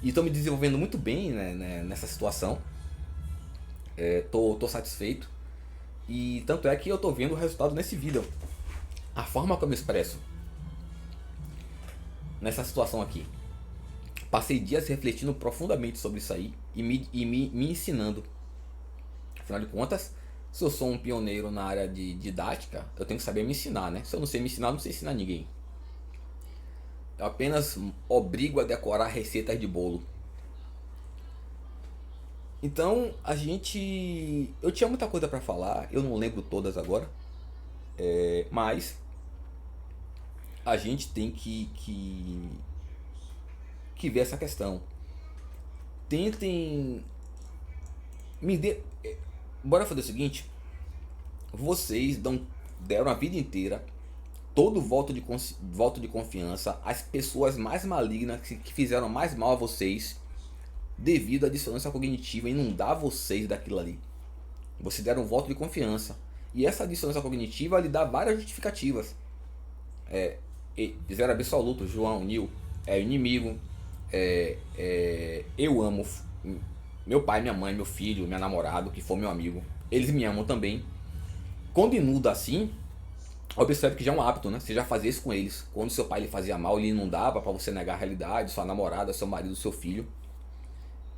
e estou me desenvolvendo muito bem, né, nessa situação. Tô satisfeito. E tanto é que eu tô vendo o resultado nesse vídeo. A forma como eu me expresso nessa situação aqui. Passei dias refletindo profundamente sobre isso aí e me ensinando. Afinal de contas, se eu sou um pioneiro na área de didática, eu tenho que saber me ensinar, né? Se eu não sei me ensinar, eu não sei ensinar ninguém. Eu apenas obrigo a decorar receitas de bolo. Então, eu tinha muita coisa pra falar, eu não lembro todas agora. Mas a gente tem que ver essa questão. Tentem me dê. Bora fazer o seguinte: vocês deram a vida inteira todo voto de confiança às pessoas mais malignas que fizeram mais mal a vocês devido à dissonância cognitiva, inundar vocês daquilo ali. Vocês deram um voto de confiança. E essa dissonância cognitiva lhe dá várias justificativas. Zero absoluto, João, Nil, é inimigo, eu amo meu pai, minha mãe, meu filho, meu namorado, que for meu amigo. Eles me amam também. Quando inunda assim, observe que já é um hábito, né? Você já fazia isso com eles. Quando seu pai lhe fazia mal, ele inundava para você negar a realidade, sua namorada, seu marido, seu filho.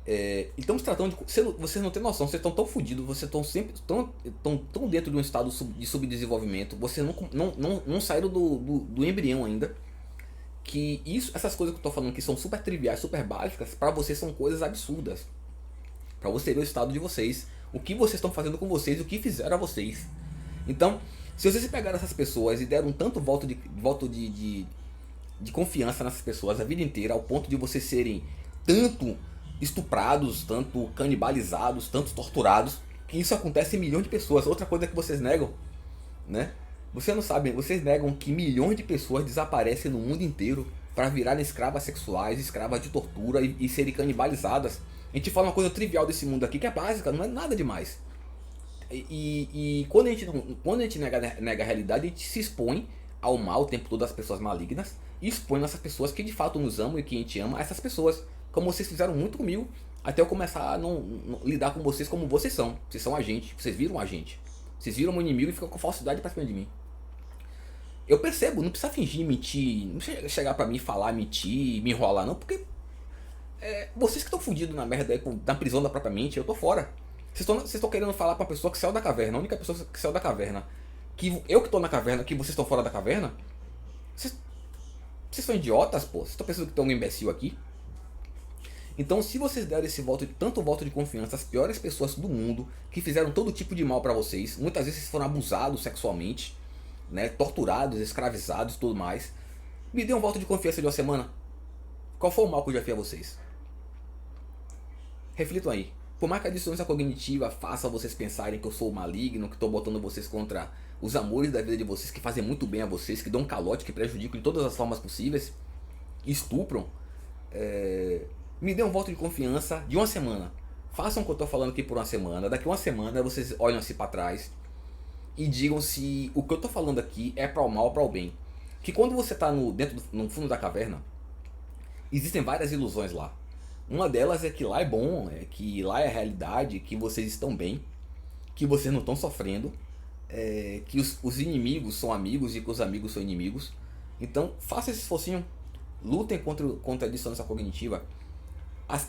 E estamos tratando de. Vocês não têm noção, vocês estão tão fodidos, vocês estão sempre tão dentro de um estado de subdesenvolvimento, vocês não saíram do embrião ainda. Que essas coisas que eu estou falando que são super triviais, super básicas, para vocês são coisas absurdas. Para você ver o estado de vocês, o que vocês estão fazendo com vocês, o que fizeram a vocês. Então, se vocês pegaram essas pessoas e deram tanto voto de confiança nessas pessoas a vida inteira, ao ponto de vocês serem tanto estuprados, tanto canibalizados, tanto torturados, que isso acontece em milhões de pessoas. Outra coisa que vocês negam, né? Você não sabe, vocês negam que milhões de pessoas desaparecem no mundo inteiro para virarem escravas sexuais, escravas de tortura e serem canibalizadas. A gente fala uma coisa trivial desse mundo aqui que é básica, não é nada demais. E quando a gente, quando a gente nega a realidade, a gente se expõe ao mal o tempo todo das pessoas malignas e expõe essas pessoas que de fato nos amam e que a gente ama a essas pessoas. Como vocês fizeram muito comigo, até eu começar a não lidar com vocês como vocês são. Vocês são a gente, vocês viram a gente. Vocês viram o inimigo e ficam com falsidade pra cima de mim. Eu percebo, não precisa fingir, mentir, não precisa chegar pra mim e falar, mentir, me enrolar não, porque vocês que estão fudidos na merda aí, na prisão da própria mente, eu tô fora. Vocês estão querendo falar pra uma pessoa que saiu da caverna, a única pessoa que saiu da caverna, que eu que tô na caverna, que vocês estão fora da caverna? Vocês são idiotas, pô? Vocês estão pensando que tem algum imbecil aqui? Então, se vocês derem esse voto, tanto voto de confiança às piores pessoas do mundo, que fizeram todo tipo de mal pra vocês, muitas vezes vocês foram abusados sexualmente, né, torturados, escravizados e tudo mais, me dê um voto de confiança de uma semana. Qual foi o mal que eu já fiz a vocês? Reflitam aí. Por mais que a dissonância cognitiva faça vocês pensarem que eu sou maligno, que estou botando vocês contra os amores da vida de vocês, que fazem muito bem a vocês, que dão um calote, que prejudicam de todas as formas possíveis, estupram, me dê um voto de confiança de uma semana. Façam o que eu estou falando aqui por uma semana. Daqui uma semana vocês olham assim para trás e digam se o que eu estou falando aqui é para o mal ou para o bem. Que quando você está no fundo da caverna, existem várias ilusões lá. Uma delas é que lá é bom, é que lá é a realidade, que vocês estão bem, que vocês não estão sofrendo, que os inimigos são amigos e que os amigos são inimigos. Então faça esse esforcinho, lutem contra a dissonância cognitiva.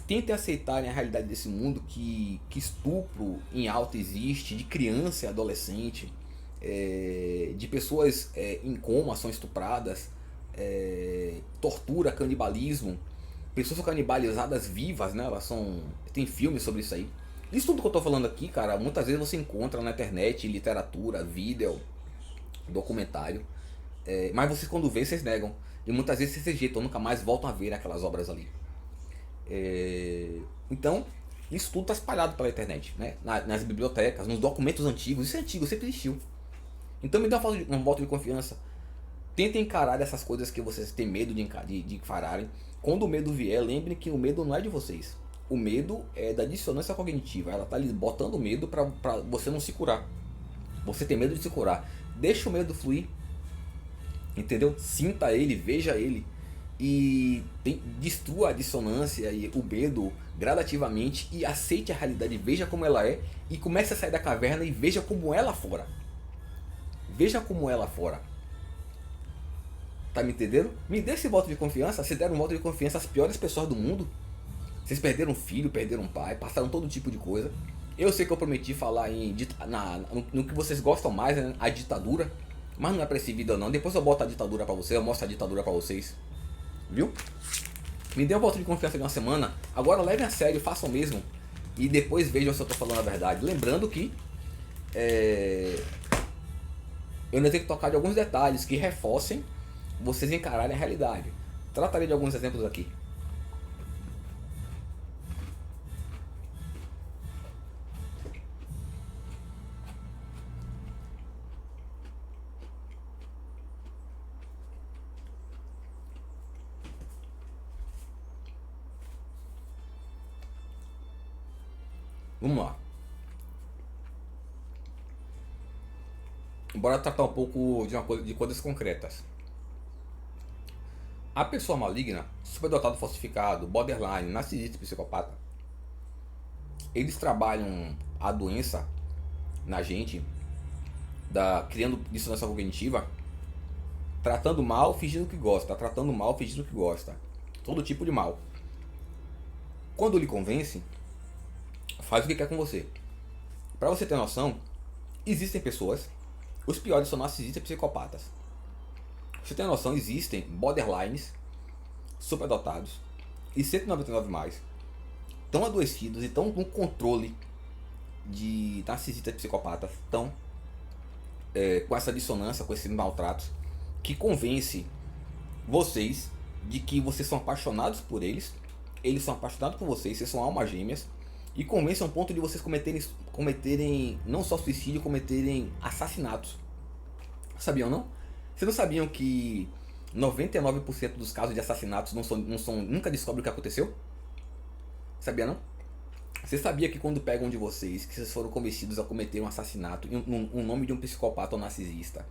Tentem aceitarem a realidade desse mundo, que estupro em alta existe, de criança e adolescente, de pessoas em coma são estupradas, tortura, canibalismo, pessoas são canibalizadas vivas, né? Elas são. Tem filmes sobre isso aí. Isso tudo que eu tô falando aqui, cara, muitas vezes você encontra na internet, literatura, vídeo, documentário. Mas vocês quando vê, vocês negam. E muitas vezes vocês rejeitam, nunca mais voltam a ver aquelas obras ali. Então, isso tudo está espalhado pela internet, né? Nas bibliotecas, nos documentos antigos. Isso é antigo, sempre existiu. Então me dá um voto de confiança. Tentem encarar essas coisas que vocês têm medo de encararem. Quando o medo vier, lembrem que o medo não é de vocês. O medo é da dissonância cognitiva. Ela está lhe botando medo para você não se curar. Você tem medo de se curar. Deixa o medo fluir. Entendeu? Sinta ele, veja ele. E destrua a dissonância e o medo gradativamente. E aceite a realidade, veja como ela é. E comece a sair da caverna e veja como ela fora. Veja como ela fora. Tá me entendendo? Me dê esse voto de confiança. Vocês deram um voto de confiança às piores pessoas do mundo. Vocês perderam um filho, perderam um pai, passaram todo tipo de coisa. Eu sei que eu prometi falar no que vocês gostam mais, né? A ditadura. Mas não é pra esse vídeo não. Depois eu boto a ditadura pra vocês, eu mostro a ditadura pra vocês. Viu? Me dê um voto de confiança de uma semana. Agora levem a sério, façam mesmo. E depois vejam se eu tô falando a verdade. Lembrando que eu ainda tenho que tocar de alguns detalhes que reforcem vocês encararem a realidade. Tratarei de alguns exemplos aqui. Vamos lá. Bora tratar um pouco de coisas concretas. A pessoa maligna, superdotado falsificado, borderline, narcisista, psicopata, eles trabalham a doença na gente, criando dissonância cognitiva, tratando mal, fingindo que gosta, tratando mal, fingindo que gosta. Todo tipo de mal. Quando lhe convence, faz o que quer com você. Pra você ter noção, existem pessoas, os piores são narcisistas e psicopatas. Pra você ter noção, existem borderlines, superdotados e 199 mais, tão adoecidos e tão no controle de narcisistas e psicopatas, tão com essa dissonância, com esse maltrato, que convence vocês de que vocês são apaixonados por eles são apaixonados por vocês são almas gêmeas, e convence a um ponto de vocês cometerem não só suicídio, cometerem assassinatos. Sabiam não? Vocês não sabiam que 99% dos casos de assassinatos nunca descobrem o que aconteceu? Sabia não? Você sabia que quando pegam de vocês, que vocês foram convencidos a cometer um assassinato em um nome de um psicopata ou narcisista?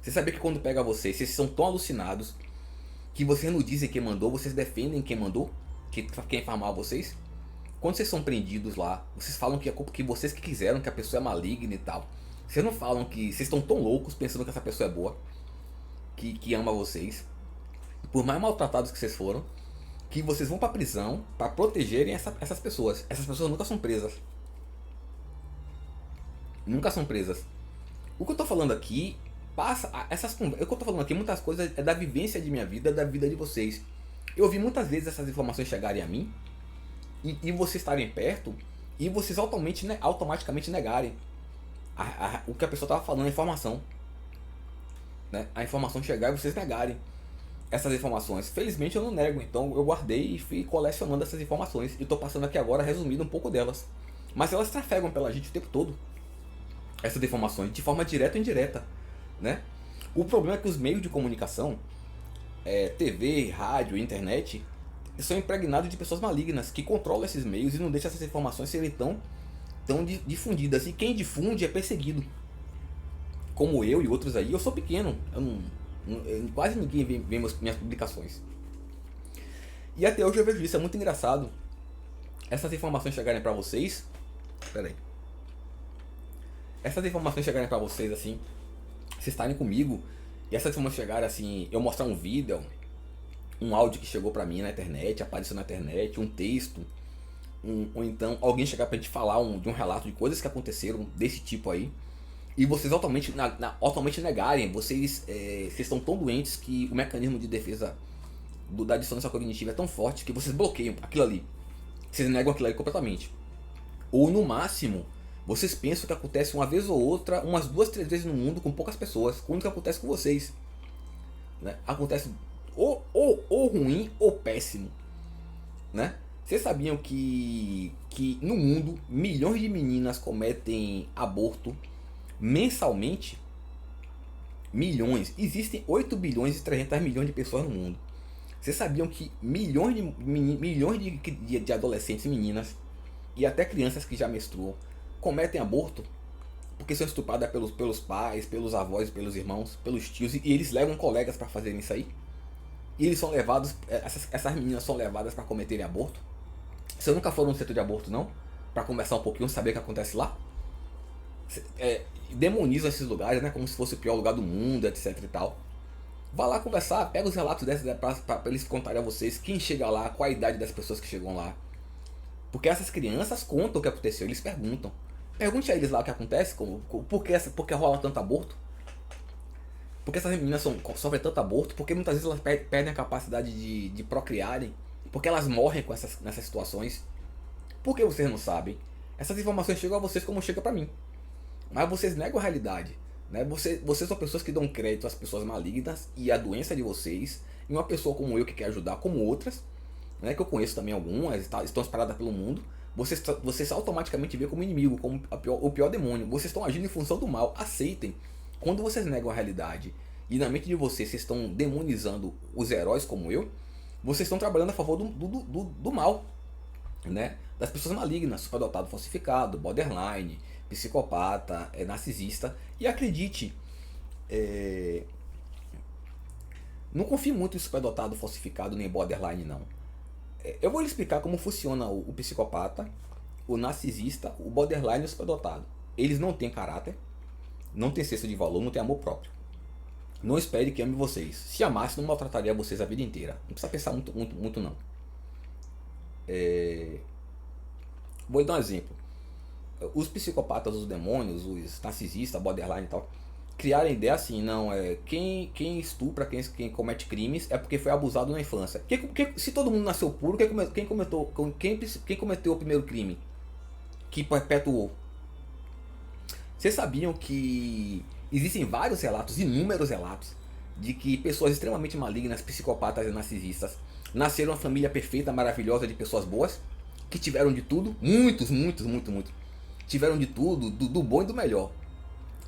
Você sabia que quando pega vocês são tão alucinados que vocês não dizem quem mandou, vocês defendem quem mandou, quem faz mal a vocês? Quando vocês são prendidos lá, vocês falam que é culpa que vocês que quiseram, que a pessoa é maligna e tal. Vocês não falam que vocês estão tão loucos pensando que essa pessoa é boa, que ama vocês, por mais maltratados que vocês foram, que vocês vão pra prisão pra protegerem essas pessoas. Essas pessoas nunca são presas. Nunca são presas. O que eu tô falando aqui o que eu tô falando aqui, muitas coisas é da vivência de minha vida, da vida de vocês. Eu ouvi muitas vezes essas informações chegarem a mim e vocês estarem perto e vocês automaticamente negarem o que a pessoa estava falando, a informação. Né? A informação chegar e vocês negarem essas informações. Felizmente eu não nego, então eu guardei e fui colecionando essas informações. E estou passando aqui agora resumindo um pouco delas. Mas elas trafegam pela gente o tempo todo. Essas informações, de forma direta ou indireta. Né? O problema é que os meios de comunicação, TV, rádio, internet, são impregnados de pessoas malignas que controlam esses meios e não deixam essas informações serem tão difundidas. E quem difunde é perseguido. Como eu e outros aí. Eu sou pequeno, quase ninguém vê minhas publicações. E até hoje eu vejo isso, é muito engraçado. Essas informações chegarem pra vocês. Pera aí. Essas informações chegarem pra vocês assim, vocês estarem comigo, e essas informações chegarem assim, eu mostrar um vídeo, um áudio que chegou pra mim na internet, apareceu na internet, um texto, ou então alguém chegar pra gente falar de um relato de coisas que aconteceram desse tipo aí, e vocês automaticamente negarem, vocês estão tão doentes que o mecanismo de defesa da dissonância cognitiva é tão forte que vocês bloqueiam aquilo ali. Vocês negam aquilo ali completamente. Ou no máximo, vocês pensam que acontece uma vez ou outra, umas 2, 3 vezes no mundo com poucas pessoas, quando que acontece com vocês. Né? Acontece ou ruim ou péssimo. Né? Vocês sabiam que no mundo milhões de meninas cometem aborto mensalmente? Milhões. Existem 8 bilhões e 300 milhões de pessoas no mundo. Vocês sabiam que milhões de adolescentes e meninas, e até crianças que já menstruam, cometem aborto porque são estupradas pelos pais, pelos avós, pelos irmãos, pelos tios, e eles levam colegas para fazerem isso aí? E eles são levados, essas meninas são levadas para cometerem aborto? Vocês nunca foram no centro de aborto, não? Para conversar um pouquinho, saber o que acontece lá? Demonizam esses lugares, né? Como se fosse o pior lugar do mundo, etc e tal. Vá lá conversar, pega os relatos desses para eles contarem a vocês quem chega lá, qual a idade das pessoas que chegam lá. Porque essas crianças contam o que aconteceu, eles perguntam. Pergunte a eles lá o que acontece, por que rola tanto aborto? Por que essas meninas sofrem tanto aborto? Porque muitas vezes elas perdem a capacidade de procriarem. Porque elas morrem nessas situações. Por que vocês não sabem? Essas informações chegam a vocês como chega pra mim. Mas vocês negam a realidade. Né? Vocês são pessoas que dão crédito às pessoas malignas e à doença de vocês. E uma pessoa como eu que quer ajudar, como outras, né, que eu conheço também algumas, estão espalhadas pelo mundo. Vocês automaticamente veem como inimigo, como o pior demônio. Vocês estão agindo em função do mal. Aceitem. Quando vocês negam a realidade e na mente de vocês estão demonizando os heróis como eu, vocês estão trabalhando a favor do mal, né? Das pessoas malignas, superdotado falsificado, borderline, psicopata, narcisista. E acredite, não confie muito em superdotado falsificado nem borderline, não. Eu vou lhe explicar como funciona o psicopata, o narcisista, o borderline e o superdotado. Eles não têm caráter, não têm senso de valor, não têm amor próprio. Não espere que ame vocês. Se amasse, não maltrataria vocês a vida inteira. Não precisa pensar muito não. Vou dar um exemplo. Os psicopatas, os demônios, os narcisistas, borderline e tal, criaram a ideia assim, não, quem estupra, quem comete crimes é porque foi abusado na infância. Se todo mundo nasceu puro, quem cometeu o primeiro crime? Que perpetuou? Vocês sabiam que existem vários relatos, inúmeros relatos, de que pessoas extremamente malignas, psicopatas e narcisistas, nasceram uma família perfeita, maravilhosa de pessoas boas, que tiveram de tudo, muitos, tiveram de tudo, do bom e do melhor.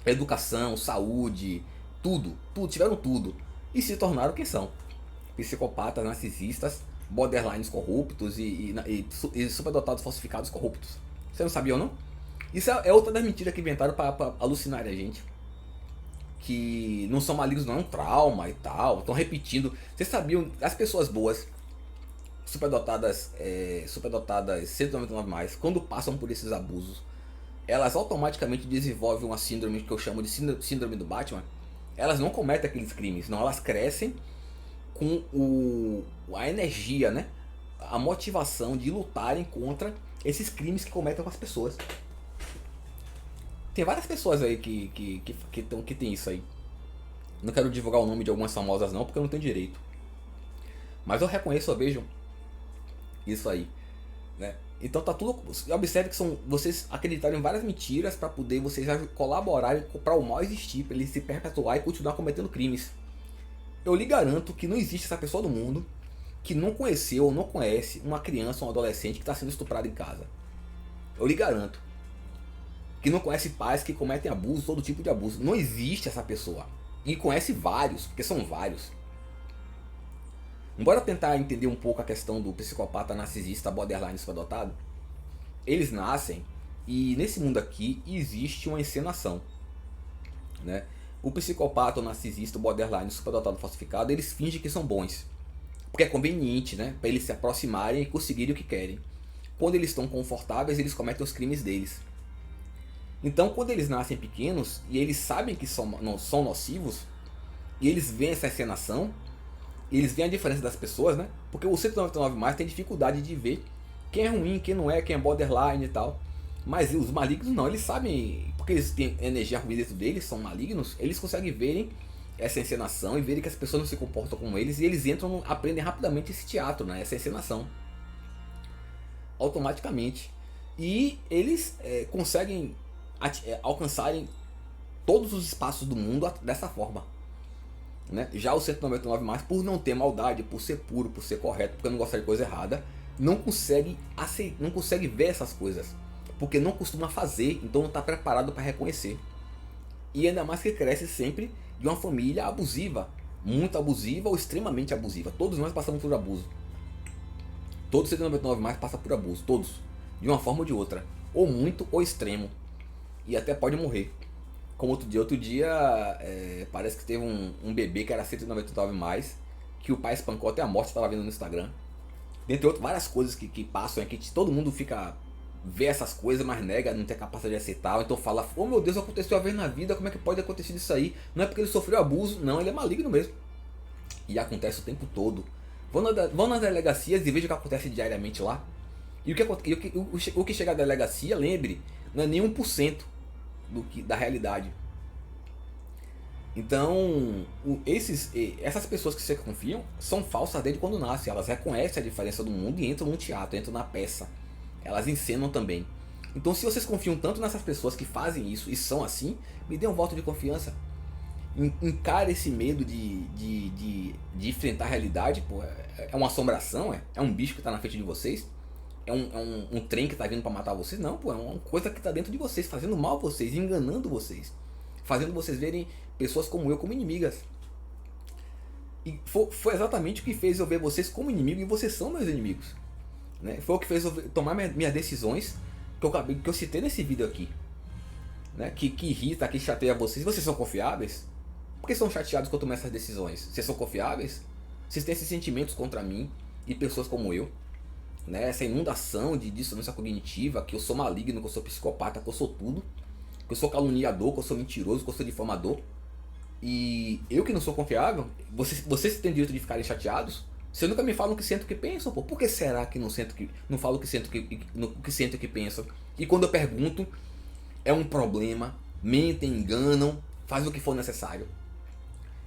Educação, saúde, tudo, tiveram tudo. E se tornaram quem são. Psicopatas, narcisistas, borderlines corruptos e superdotados falsificados corruptos. Você não sabia ou não? Isso é outra das mentiras que inventaram para alucinar a gente. Que não são malignos, não é um trauma e tal. Estão repetindo. Vocês sabiam, as pessoas boas, superdotadas 199 mais, quando passam por esses abusos, elas automaticamente desenvolvem uma síndrome que eu chamo de síndrome do Batman. Elas não cometem aqueles crimes, não, elas crescem com a energia, né? A motivação de lutarem contra esses crimes que cometem com as pessoas. Tem várias pessoas aí que tem isso aí. Não quero divulgar o nome de algumas famosas não, porque eu não tenho direito. Mas eu reconheço, eu vejo isso aí, né? Então tá tudo. Observe que são vocês acreditaram em várias mentiras para poder vocês colaborarem para o mal existir, para ele se perpetuar e continuar cometendo crimes. Eu lhe garanto que não existe essa pessoa do mundo que não conheceu ou não conhece uma criança ou um adolescente que está sendo estuprado em casa. Eu lhe garanto. Que não conhece pais que cometem abuso, todo tipo de abuso. Não existe essa pessoa. E conhece vários, porque são vários. Bora tentar entender um pouco a questão do psicopata, narcisista, borderline superdotado. Eles nascem e nesse mundo aqui existe uma encenação, né? O psicopata, o narcisista, o borderline, o superdotado falsificado, eles fingem que são bons. Porque é conveniente, né? Para eles se aproximarem e conseguirem o que querem. Quando eles estão confortáveis, eles cometem os crimes deles. Então, quando eles nascem pequenos e eles sabem que são nocivos, e eles veem essa encenação, e eles veem a diferença das pessoas, né? Porque o 199 mais tem dificuldade de ver quem é ruim, quem não é, quem é borderline e tal. Mas os malignos não, eles sabem, porque eles têm energia ruim dentro deles, são malignos, eles conseguem verem essa encenação e verem que as pessoas não se comportam como eles, e eles entram, aprendem rapidamente esse teatro, né? Essa encenação. Automaticamente. E eles conseguem alcançarem todos os espaços do mundo dessa forma, né? Já o 199 mais, por não ter maldade, por ser puro, por ser correto, porque não gostar de coisa errada, não consegue ver essas coisas, porque não costuma fazer, então não está preparado para reconhecer. E ainda mais que cresce sempre de uma família abusiva, muito abusiva ou extremamente abusiva. Todos nós passamos por abuso. Todo 199 mais passa por abuso, todos, de uma forma ou de outra, ou muito ou extremo. E até pode morrer. Como outro dia parece que teve um bebê que era 199 mais, que o pai espancou até a morte, estava vendo no Instagram. Dentre outras várias coisas que passam, que todo mundo fica vê essas coisas, mas nega, não tem capacidade de aceitar. Ou então fala, oh meu Deus, aconteceu uma vez na vida, como é que pode acontecer isso aí? Não é porque ele sofreu abuso, não, ele é maligno mesmo. E acontece o tempo todo. Vão nas delegacias e vejam o que acontece diariamente lá. E o que chega à delegacia, lembre, não é nem 1% da realidade. Então, essas pessoas que você confiam são falsas desde quando nascem. Elas reconhecem a diferença do mundo e entram no teatro, entram na peça. Elas encenam também. Então, se vocês confiam tanto nessas pessoas que fazem isso e são assim, me dê um voto de confiança. Encare esse medo de enfrentar a realidade. Pô, é uma assombração, é um bicho que está na frente de vocês. É um trem que está vindo para matar vocês. Não, pô, é uma coisa que está dentro de vocês, fazendo mal a vocês, enganando vocês, fazendo vocês verem pessoas como eu como inimigas. E foi exatamente o que fez eu ver vocês como inimigo, e vocês são meus inimigos, né? Foi o que fez eu tomar minhas decisões que eu citei nesse vídeo aqui, né? Que irrita, que chateia vocês. Vocês são confiáveis? Por que são chateados quando eu tomo essas decisões? Vocês são confiáveis? Vocês têm esses sentimentos contra mim e pessoas como eu, né? Essa inundação de dissonância cognitiva, que eu sou maligno, que eu sou psicopata, que eu sou tudo, que eu sou caluniador, que eu sou mentiroso, que eu sou difamador. E eu que não sou confiável, vocês têm direito de ficarem chateados? Vocês nunca me falam o que sentem, o que pensam, pô. Por que será que não falam o que sentem, o que sentem, o que pensam? E quando eu pergunto, é um problema, mentem, enganam, fazem o que for necessário.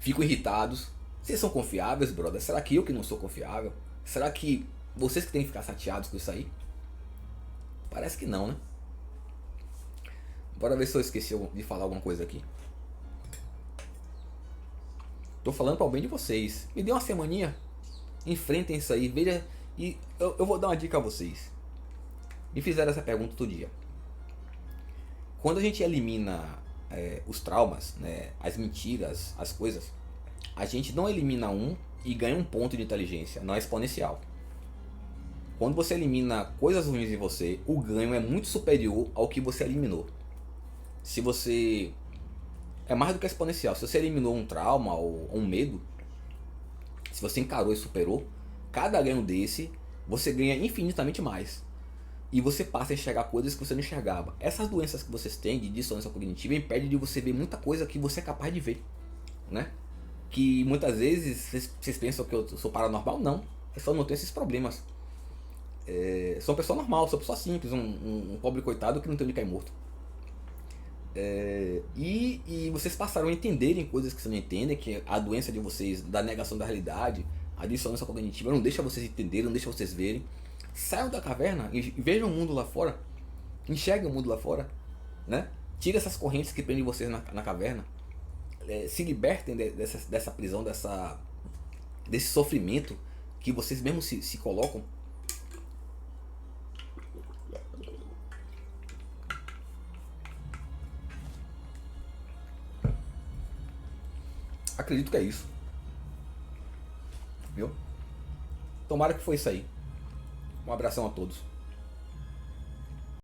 Ficam irritados. Vocês são confiáveis, brother? Será que eu que não sou confiável? Será que vocês que têm que ficar chateados com isso aí? Parece que não, né? Bora ver se eu esqueci de falar alguma coisa aqui. Tô falando para o bem de vocês. Me dê uma semaninha. Enfrentem isso aí. Veja. E eu vou dar uma dica a vocês. Me fizeram essa pergunta outro dia. Quando a gente elimina os traumas, né, as mentiras, as coisas, a gente não elimina um e ganha um ponto de inteligência, não é exponencial. Quando você elimina coisas ruins em você, o ganho é muito superior ao que você eliminou. Se você... É mais do que exponencial. Se você eliminou um trauma ou um medo, se você encarou e superou, cada ganho desse, você ganha infinitamente mais. E você passa a enxergar coisas que você não enxergava. Essas doenças que vocês têm de dissonância cognitiva impedem de você ver muita coisa que você é capaz de ver, né? Que muitas vezes vocês pensam que eu sou paranormal. Não, eu só não tenho esses problemas. Sou uma pessoa normal, sou uma pessoa simples, um pobre coitado que não tem onde cair morto. E vocês passaram a entenderem coisas que vocês não entendem, que a doença de vocês, da negação da realidade, a dissonância cognitiva, não deixa vocês entenderem, não deixa vocês verem. Saiam da caverna e vejam o mundo lá fora. Enxerguem o mundo lá fora, né? Tire essas correntes que prendem vocês na caverna. Se libertem dessa prisão, desse sofrimento que vocês mesmos se colocam. Acredito que é isso, viu? Tomara que foi isso aí. Um abração a todos.